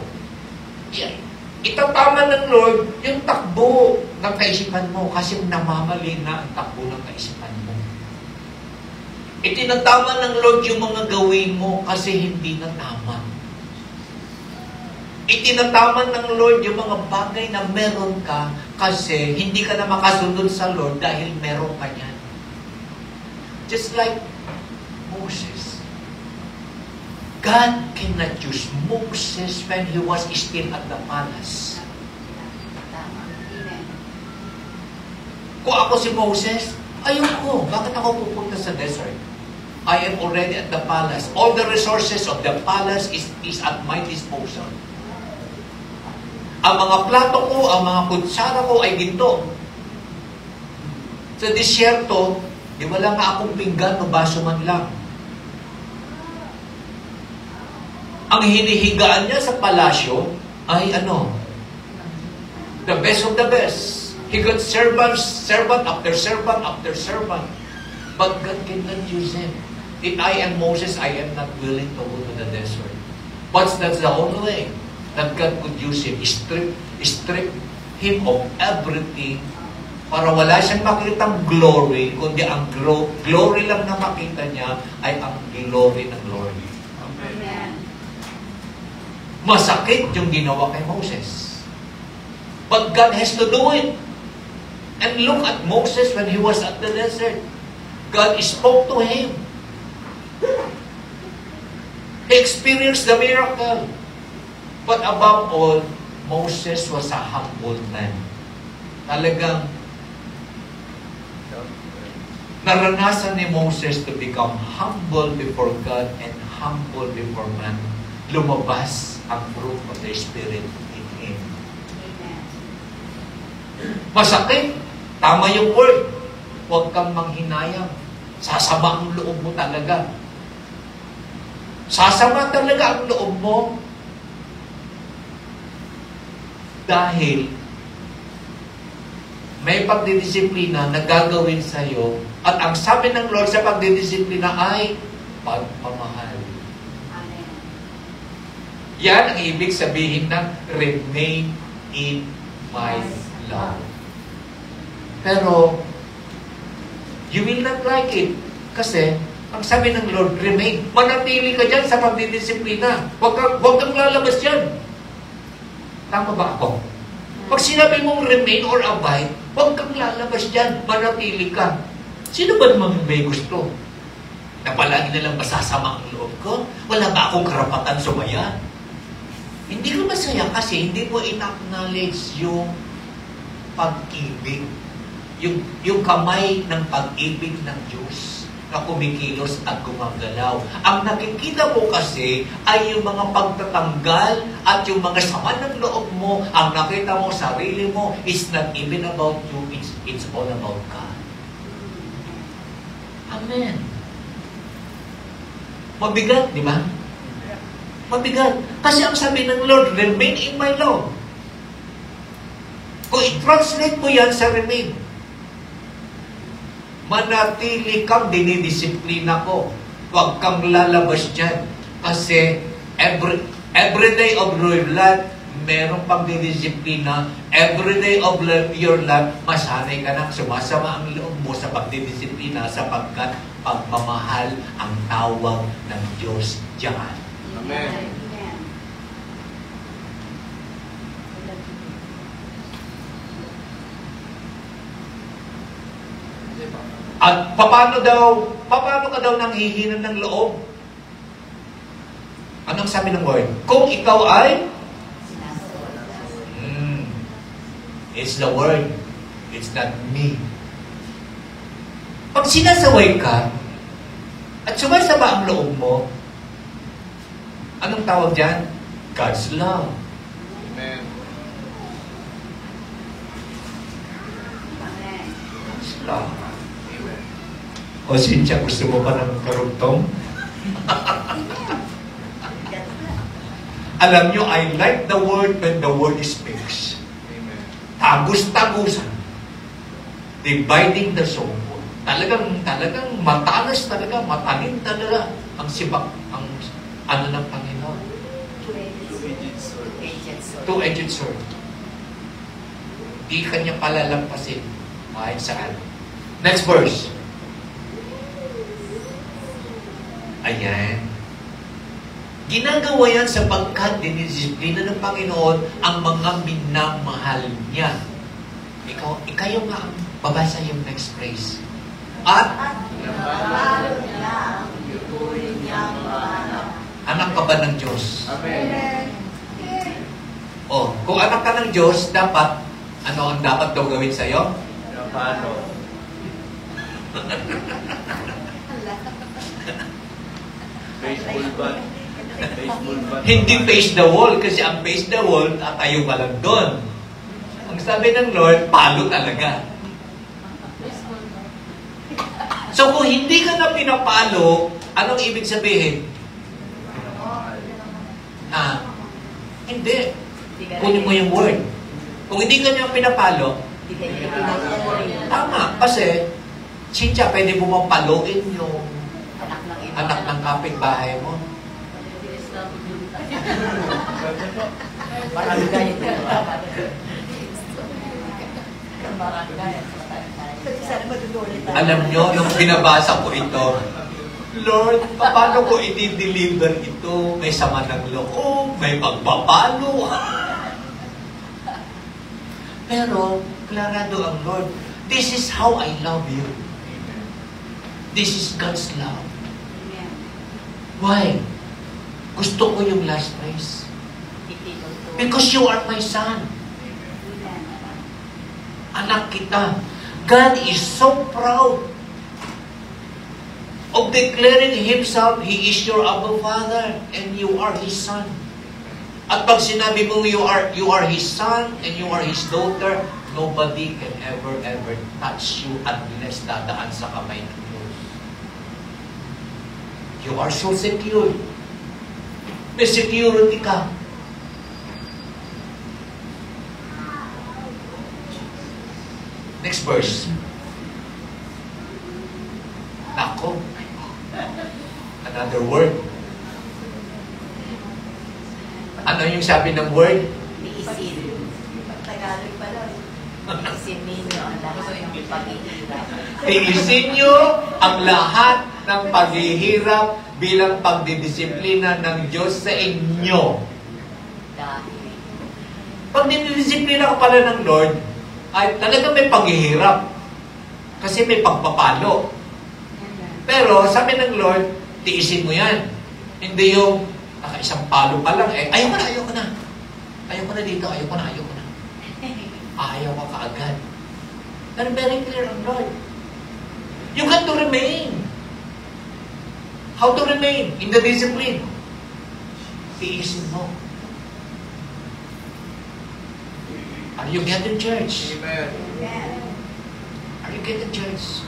Yeah. Itatama ng Lord yung takbo ng kaisipan mo kasi namamali na ang takbo ng kaisipan mo. Itinatama ng Lord yung mga gawin mo kasi hindi na tama. Itinatama ng Lord yung mga bagay na meron ka kasi hindi ka na makasunod sa Lord dahil meron ka yan. Just like Moses. God cannot use Moses when he was still at the palace. Kung ako si Moses, ayoko. Bakit ako pupunta sa desert? I am already at the palace. All the resources of the palace is at my disposal. Ang mga plato ko, ang mga kutsara ko ay ginto. Sa disyerto, di wala nga akong pinggan o baso man lang. Ang hinihigaan niya sa palasyo ay ano? The best of the best. He got servant after servant after servant. But God cannot use him. If I am Moses, I am not willing to go to the desert. But that's the only way that God could use him. Strip him of everything para wala siyang makitang glory, kundi ang glory lang na makita niya ay ang glory ng Lord. Amen. Masakit yung ginawa kay Moses. But God has to do it. And look at Moses when he was at the desert. God spoke to him. He experienced the miracle. But above all, Moses was a humble man. Talagang naranasan ni Moses to become humble before God and humble before man. Lumabas ang fruit of the Spirit in him. Masakit. Tama yung word. Huwag kang manghinayang. Sasama ang loob mo talaga. Sasama talaga ang loob mo. Dahil may pagdidisiplina na gagawin sa'yo at ang sabi ng Lord sa pagdidisiplina ay pagmamahal. Amen. Yan ang ibig sabihin ng remain in my love. Pero, you will not like it. Kasi, ang sabi ng Lord, remain. Manatili ka dyan sa pagdidisiplina. Huwag kang lalabas dyan. Tama ba ako? Pag sinabi mong remain or abide, huwag kang lalabas dyan. Manatili ka. Sino ba naman may gusto? Na palagi nalang masasama ang loob ko? Wala ba akong karapatan sumaya? Hindi ka masaya kasi hindi mo in-acknowledge yung pag-ibig. Yung kamay ng pag-ibig ng Diyos na kumikilos at gumagalaw. Ang nakikita mo kasi ay yung mga pagtatanggal at yung mga sama ng loob mo. Ang nakita mo, sarili mo, is not even about you, it's all about God. Amen. Mabigat, di ba? Mabigat. Kasi ang sabi ng Lord, remain in my love. Kung i-translate mo yan sa remain, manatili kang dinidisiplina ko. Huwag kang lalabas dyan. Kasi every day of your life, merong pagdidisiplina. Every day of your life, masanay ka nang sumasama ang loob mo sa pagdidisiplina sapagkat pagmamahal ang tawag ng Diyos dyan. Amen. At paano ka daw nanghihinan ng loob? Anong sabi ng word? Kung ikaw ay it's the word. It's not me. Pag sinasaway ka at sumasama ang loob mo, anong tawag dyan? God's love. Amen. God's love. O Cynthia, gusto mo pa ng karugtong? Alam nyo, I like the word when the word speaks. Amen. Tagus-tagusan. Dividing the soul. Talagang matalas talaga, matalim talaga ang sibak, ang ano ng Panginoon. Two-edged sword. Di kanya palalampasin kahit saan. Next verse. Ayan. Ginagawa yan sapagkat dinidisiplina ng Panginoon ang mga minamahal niya. Ikaw nga ang babasa yung next phrase. At anak ka ba ng Diyos? Amen. O, kung anak ka ng Diyos, dapat, ano ang dapat daw gawin sa'yo? Paano? Baseball bat. Baseball bat. Hindi face the wall, kasi ang face the wall, tatayo ka lang doon. Ang sabi ng Lord, palo talaga. So kung hindi ka na pinapalo, anong ibig sabihin? Hindi. Kunin mo yung word. Kung hindi ka niya pinapalo, tama. Kasi, Cynthia, pwede mo mapaluin yung anak ng kapitbahay mo. Alam nyo, nung binabasa ko ito, Lord, paano ko i-deliver ito? May sama ng loob, may pagpapalo. Pero, klarado ang Lord. This is how I love you. This is God's love. Amen. Why? Gusto ko yung last praise. Because you are my son. Amen. Anak kita. God is so proud of declaring Himself, He is your Abba Father, and you are His son. At pag sinabi mo you are His son and you are His daughter, nobody can ever touch you unless dadaan sa kamay ng Diyos. You are so secure. May security ka. Next verse. Nako. Another word. Ano yung sabi ng word? Tiisin. Tagalog pala. Tiisin ninyo ang lahat ng paghihirap. Tiisin nyo ang lahat ng paghihirap bilang pagdidisiplina ng Diyos sa inyo. Dahil Pag dinidisiplina ka pala ng Lord, ay talaga may paghihirap. Kasi may pagpapalo. Pero sabi ng Lord, tiisin mo yan. Hindi yung nakaisang palo pa lang, ayaw ko na. Ayaw ko na dito, ayaw ko na. Ayaw ka kaagad. Pero very clear ang Lord. You got to remain. How to remain? In the discipline. Tiisin mo. Are you getting church? Amen. Amen. Are you getting church?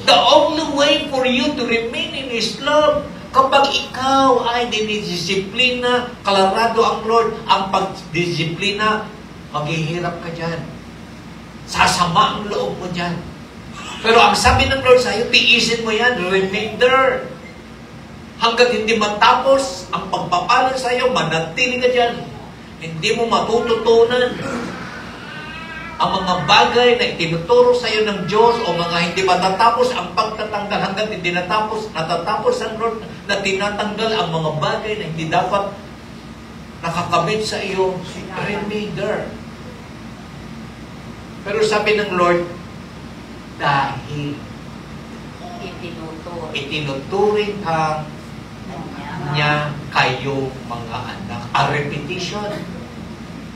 The only way for you to remain in His love, kapag ikaw ay dinidisiplina, kalarado ang Lord, ang pagdisiplina, maghihirap ka dyan. Sasama ang loob mo dyan. Pero ang sabi ng Lord sa'yo, tiisin mo yan, remain there. Hanggat hindi matapos ang pagpapalo sa'yo, manatili ka dyan. Hindi mo matututunan ang mga bagay na itinuturo sa iyo ng Diyos o mga hindi matatapos ang pagtatanggal hanggang hindi natatapos ang Lord na tinatanggal ang mga bagay na hindi dapat nakakabit sa iyo. Remain there. Pero sabi ng Lord, dahil itinuturing ka niya kayo mga anak. A repetition.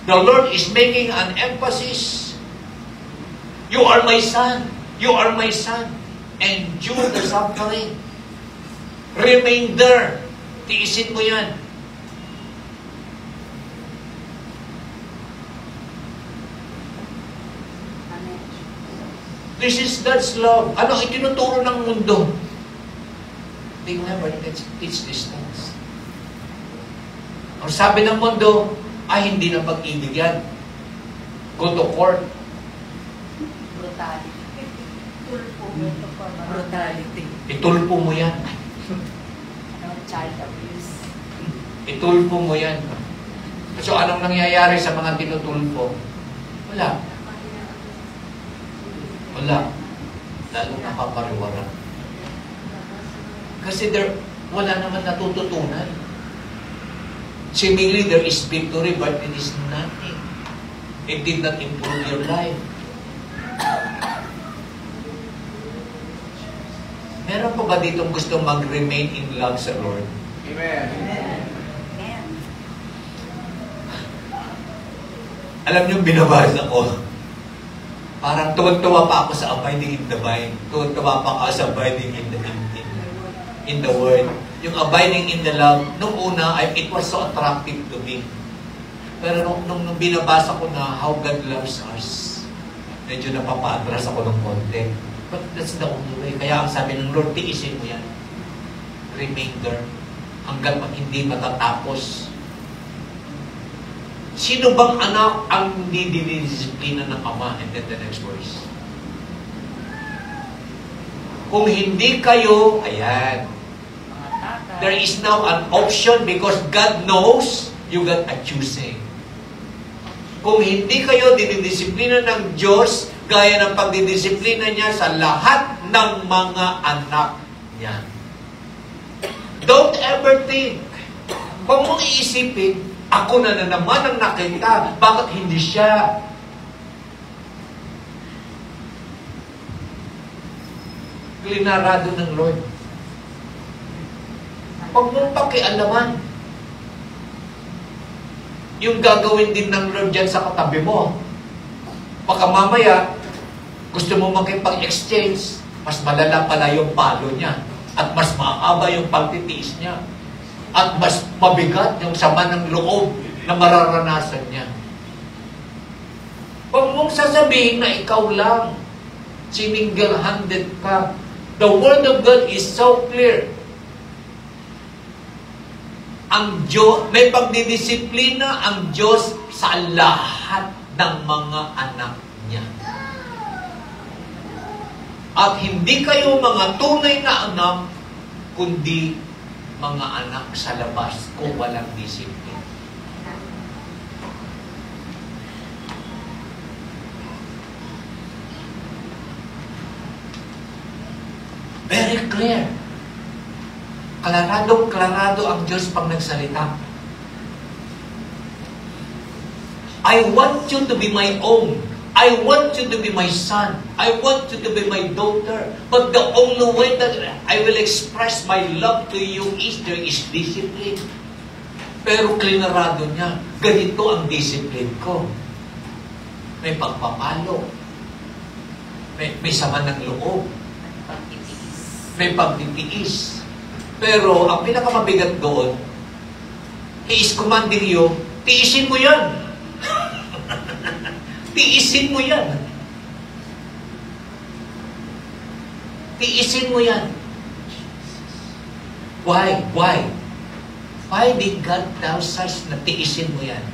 The Lord is making an emphasis. You are my son. You are my son. Endure the suffering. Remain there. Tiisin mo yan. Amen. This is God's love. Ano itinuturo ng mundo? They never teach these things. Ang sabi ng mundo, ay hindi na pag-ibig yan. Go to court. brutality. Brutality. Itulpo mo yan. Child abuse. Itulpo mo yan. So anong nangyayari sa mga tinutulpo? Wala. Lalo napapariwaran. Kasi wala naman natututunan. Seemingly there is victory, but it is nothing. It did not improve your life. Meron pa ba ditong gustong mag-remain in love sa Lord? Amen. Amen. Alam niyo, binabasa ko. Parang tuwan-tuwa pa ako sa abiding in the vine. Tuwan-tuwa pa ako sa abiding in the Word. Yung abiding in the love, nung una, it was so attractive to me. Pero nung binabasa ko na how God loves us, medyo napapa-atras ako ng konti. But that's the only way. Kaya ang sabi ng Lord, tiisin mo yan. Remain there. Hanggang hindi matatapos. Sino bang anak ang hindi dinidisiplina ng Ama? And then the next verse. Kung hindi kayo, ayan, Mga tatay. there is now an option because God knows you got a choosing. Kung hindi kayo dinidisiplina ng Diyos, gaya ng pagdidisiplina niya sa lahat ng mga anak niya. Don't ever think, huwag mong iisipin Ako na naman ang nakita. Bakit hindi siya? Klinarado ng Lord. Huwag mong pakialaman. Yung gagawin din ng Lord dyan sa katabi mo. Baka mamaya, gusto mo makipag-exchange, mas malala pala yung palo niya. At mas mahaba yung pagtitiis niya. At mas mabigat yung sama ng loob na mararanasan niya. Huwag mong sasabihin na ikaw lang. Single-handed ka. The Word of God is so clear. Ang Diyos, may pagdidisiplina ang Diyos sa lahat ng mga anak niya. At hindi kayo mga tunay na anak, kundi mga anak sa labas kung walang disiplina. Very clear. Klarado ang Diyos pag nagsalita. I want you to be my own. I want you to be my son. I want you to be my daughter. But the only way that I will express my love to you is there is discipline. Pero klinarado niya, ganito ang discipline ko. May pagpapalo. May sama ng loob. May pagtitiis. Pero ang pinakamabigat doon, He is commanding you, tiisin mo yan. Tiisin mo yan. Tiisin mo yan. Why? Why? Why did God tell us na tiisin mo yan?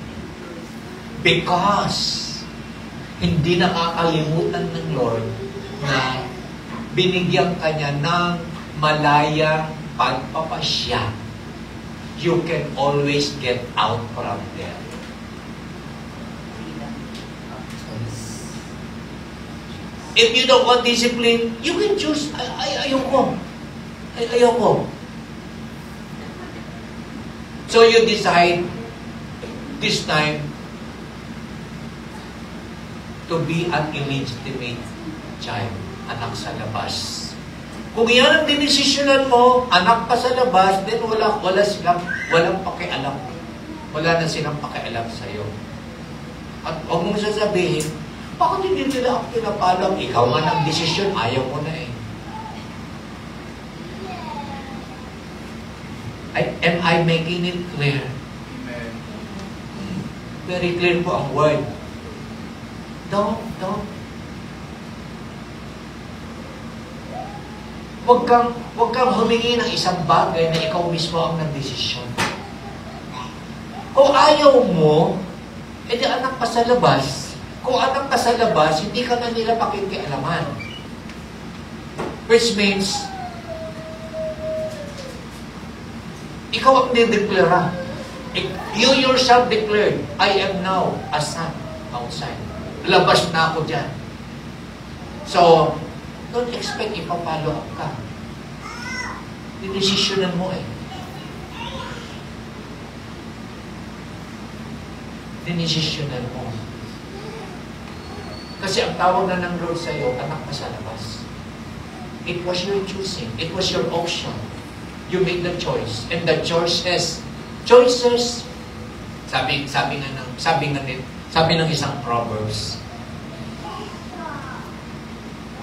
Because hindi nakakalimutan ng Lord na binigyan ka niya ng malayang pagpapasya. You can always get out from there. If you don't want discipline, you can choose. Ayoko. Ayoko. So you decide this time to be an illegitimate child, anak sa labas. Kung yan ang dinesisyonan mo, anak pa sa labas, then walang pakialam. Wala na silang pakialam sa'yo. At huwag mong sasabihin, bakit hindi nila ako pinapalam? Ikaw nga ng desisyon, ayaw mo na eh. Am I making it clear? Amen. Very clear po ang word. Don't. Huwag kang humingi ng isang bagay na ikaw mismo ang nagdesisyon. Kung ayaw mo, edi anak pa sa labas. Kung anak ka sa labas, hindi ka na nila pakikialaman. Which means, ikaw ang nideklara. You yourself declared, I am now a son outside. Labas na ako dyan. So, don't expect ipapalo up ka. Dinesisyonan mo eh. Dinesisyonan mo. Kasi ang tawag na ng Lord sa'yo, anak ka sa labas. It was your choosing. It was your option. You made the choice. And the choices, sabi ng isang Proverbs,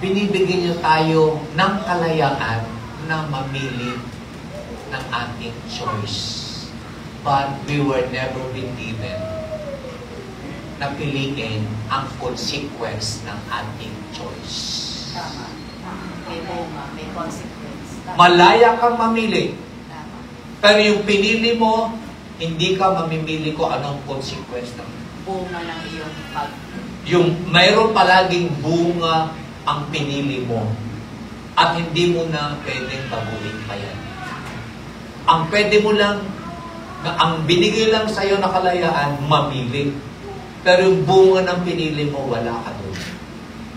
binibigyan niyo tayo ng kalayaan na mamili ng ating choice. But we were never been given na piliin ang consequence ng ating choice. Tama. May bunga, may consequence. Tama. Malaya kang mamili. Tama. Pero yung pinili mo, hindi ka mamimili ko anong consequence ng Bunga ng iyong pag... yung mayroon palaging bunga ang pinili mo at hindi mo na pwedeng baguhin pa yan. Ang pwede mo lang, ang binigay lang sa'yo na kalayaan, mamili. Pero yung bunga ng pinili mo, wala ka doon.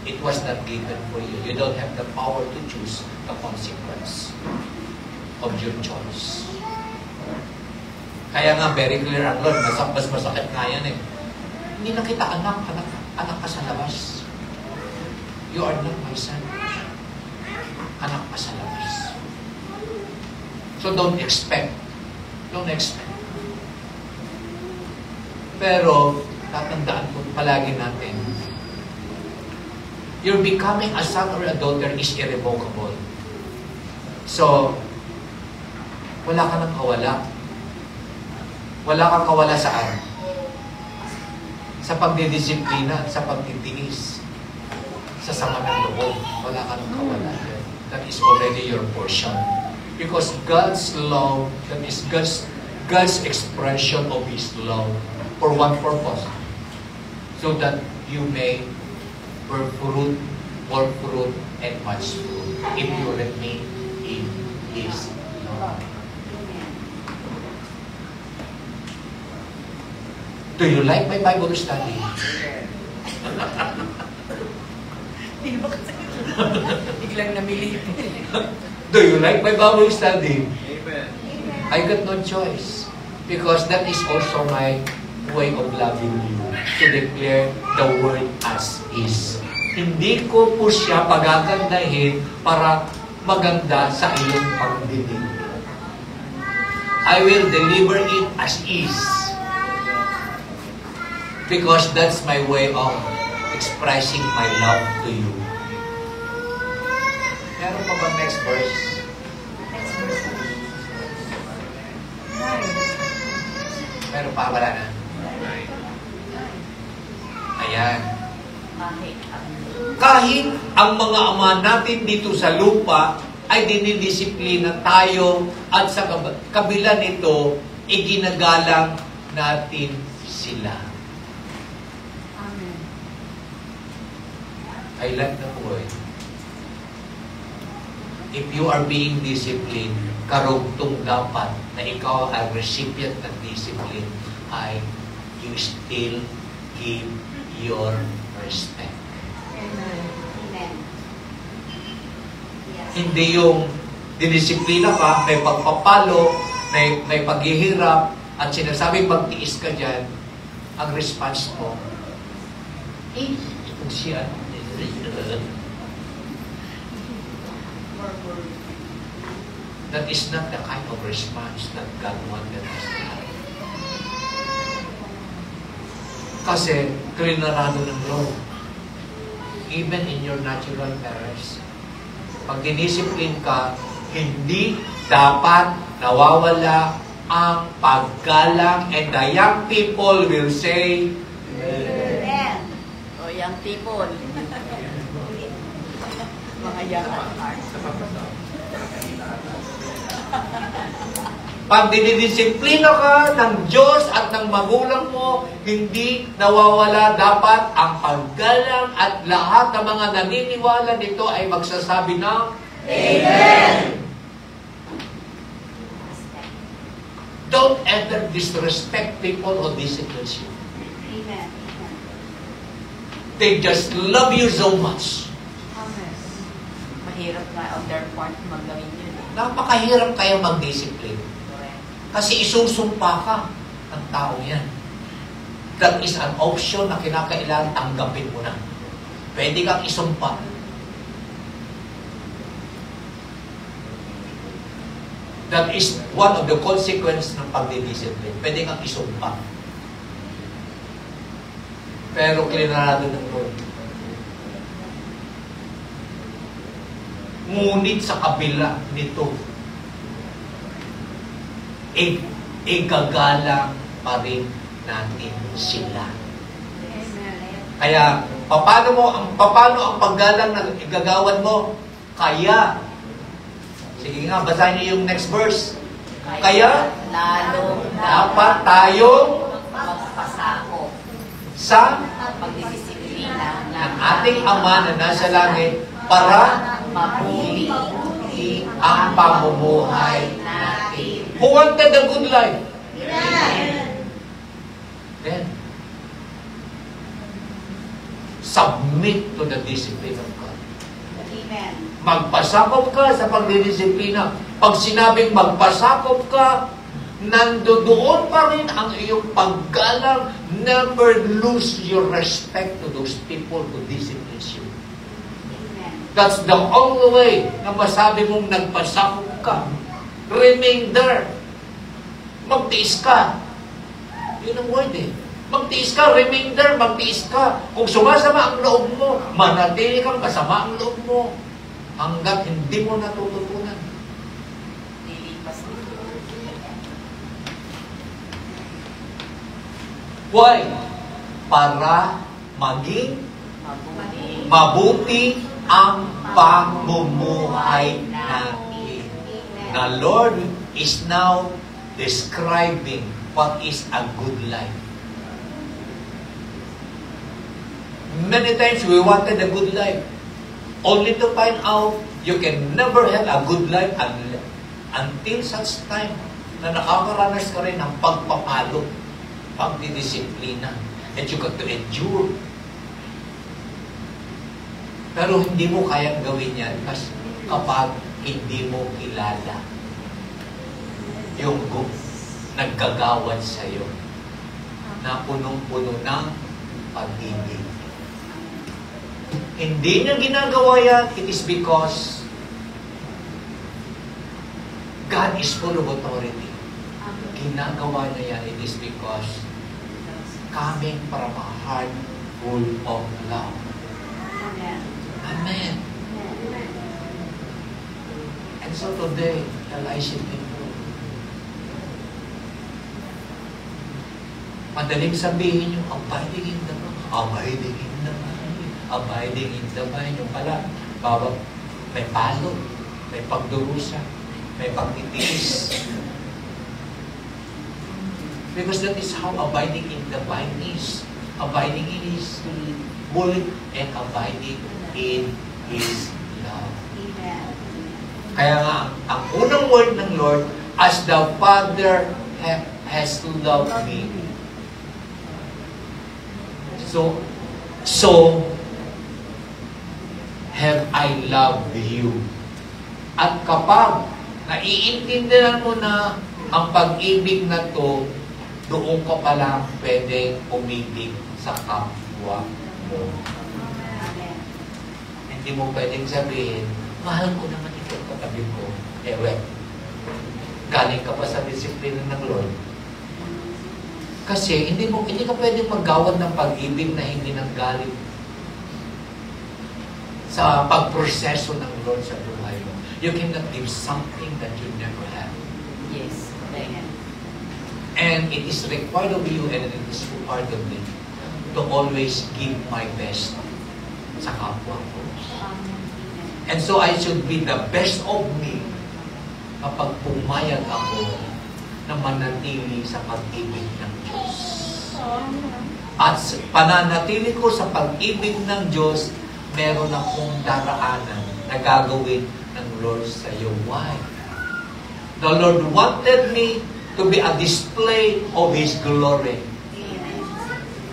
It was not given for you. You don't have the power to choose the consequence of your choice. Kaya nga, very clear ang Lord, mas masakit nga yan eh. Hindi na kita anak ka sa labas. You are not my son. Anak ka sa labas. So don't expect. Don't expect. Pero, tatandaan po palagi natin, you're becoming a son or a daughter is irrevocable. So, wala ka nang kawala. Wala kang kawala saan? Sa pagdidisiplina, sa pagtitiis, sa sama ng loob. Wala ka nang kawala. That is already your portion. Because God's love, that is God's expression of His love for one purpose. So that you may bear fruit, more fruit, and much fruit. If you remain in His love. Do you like my Bible study? Hindi ba kasi biglang namili. Do you like my Bible study? Amen. I got no choice. Because that is also my way of loving you. To declare the word as is. Hindi ko po siya pagagandahin para maganda sa iyong pagdidig. I will deliver it as is. Because that's my way of expressing my love to you. Meron pa ba next verse? Next verse. Meron pa, wala na. Ayan. Kahit ang mga ama natin dito sa lupa ay dinidisiplina tayo at sa kabila nito, iginagalang natin sila. Amen. I like the word. If you are being disciplined, karugtong dapat na ikaw ang recipient ng discipline ay you still give your respect. Amen. Amen. Yes. Hindi yung dinisiplina ka, may pagpapalo, may paghihirap, at sinasabing magtiis ka dyan, ang response mo, itong siya. That is not the kind of response that God wanted us to have. Kasi, klinarado ng Lord. Even in your natural parents, pag dinisiplin ka, hindi dapat nawawala ang paggalang, and the young people will say, Amen. O young people. Mga young at heart. pag dinidisiplina ka ng Diyos at ng magulang mo, hindi nawawala dapat ang paggalang at lahat ng mga naniniwala nito ay magsasabi ng Amen! Don't ever disrespect people who disciplines you. Amen. They just love you so much. Amen. Mahirap nga on their part magawin yun. Napakahirap kaya mag-discipline. Correct. Kasi isusumpa ka ng tao yan. That is an option na kinakailangan tanggapin mo na. Pwede kang isumpa. That is one of the consequences ng pagdidiscipline. Pwede kang isumpa. Pero klinarado ng Lord. Ngunit sa kabila nito, igagalang pa rin natin sila. Amen. Kaya, paano ang paggalang na igagawan mo? Kaya, sige nga, basahin niyo yung next verse. Kaya, lalo dapat tayong magpasako sa pagdidisiplina ng ating Ama na nasa langit para mabuti ang pamumuhay natin. Who wanted a good life? Amen. Then, submit to the discipline of God. Amen. Magpasakop ka sa pagdidisiplina. Pag sinabing magpasakop ka, nandoon pa rin ang iyong paggalang. Never lose your respect to those people who disciplines you. Amen. That's the only way na masabi mong nagpasakop ka. Remain there. Magtiis ka. Yun ang word eh. Magtiis ka, remain there, magtiis ka. Kung sumasama ang loob mo, manatili kang masama ang loob mo hanggat hindi mo natututunan. Lilipas dito. Why? Para maging Mabuti. mabuti ang pamumuhay natin. The Lord is now describing what is a good life. Many times we wanted a good life, only to find out you can never have a good life until such time na nakakaranas ka rin ng pagpapalo, pagdidisiplina, and you got to endure. Pero hindi mo kayang gawin yan kasi kapag hindi mo kilala yung naggagawad sa'yo na punong-puno ng pag-ibig. Hindi niya ginagawa yan, it is because God is full of authority. Ginagawa niya yan, it is because coming from a heart full of love. Amen. And so today, LIC people, madaling sabihin yung abiding in the vine, abiding in the vine, abiding in the vine. Yung pala, bawat may palo, may pagdurusa, may pagtitiis. Because that is how abiding in the vine is. Abiding in His word and abiding in His love. Kaya nga, ang unang word ng Lord, as the Father has loved me. So have I loved you. At kapag naiintindihan mo na ang pag-ibig na to, doon ka pa lang pwedeng umibig sa kapwa mo. Hindi mo pwedeng sabihin, mahal ko naman ito katabi ko. Galing ka pa sa disiplina ng Lord. Kasi hindi ka pwedeng maggawad ng pag-ibig na hindi nanggaling sa pagproseso ng Lord sa buhay mo. You cannot give something that you never have. Yes. Amen. And it is required of you and it is required of me to always give my best sa kapwa ko. And so I should be the best of me kapag pumayag ako na manatili sa pag-ibig ng Diyos. At pananatili ko sa pag-ibig ng Diyos, meron akong daraanan na gagawin ng Lord sa iyo. Why? The Lord wanted me to be a display of His glory.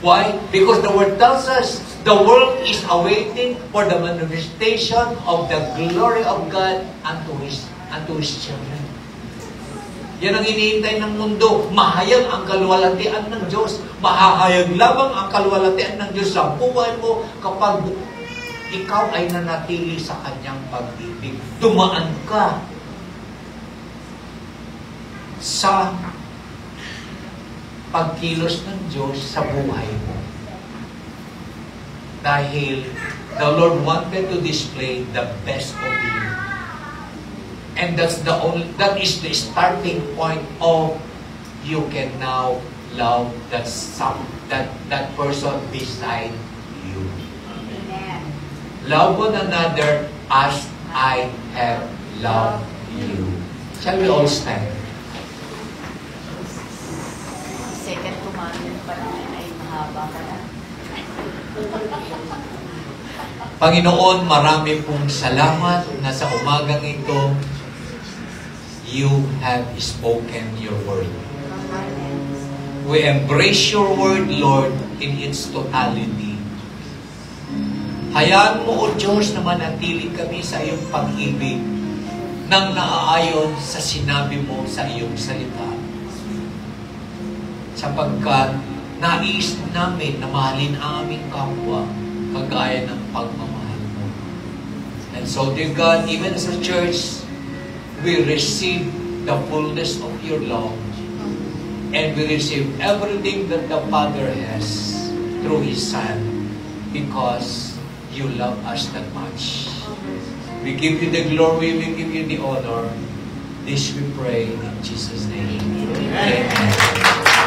Why? Because the Word tells us the world is awaiting for the manifestation of the glory of God unto His children. Yan ang iniintay ng mundo. Mahayag ang kaluwalhatian ng Diyos. Mahahayag lamang ang kaluwalhatian ng Diyos sa buhay mo kapag ikaw ay nanatili sa Kanyang pag-ibig. Dumaan ka sa pagkilos ng Diyos sa buhay mo. Dahil the Lord wanted to display the best of you. And that is the starting point of you can now love that person beside you. Amen. Love one another as I have loved you. Shall we all stand? Second commandment pa naman ay mahaba ka na. Panginoon, marami pong salamat na sa umagang ito, you have spoken your word. We embrace your word, Lord, in its totality. Hayaan mo, O Diyos, na manatili kami sa iyong pag-ibig nang naaayon sa sinabi mo sa iyong salita. sapagkat nais namin na mahalin ang aming kapwa kagaya ng pagmamahal mo. And so, dear God, even as a church, we receive the fullness of your love, and we receive everything that the Father has through His Son, because you love us that much. We give you the glory, we give you the honor. This we pray in Jesus' name. Amen.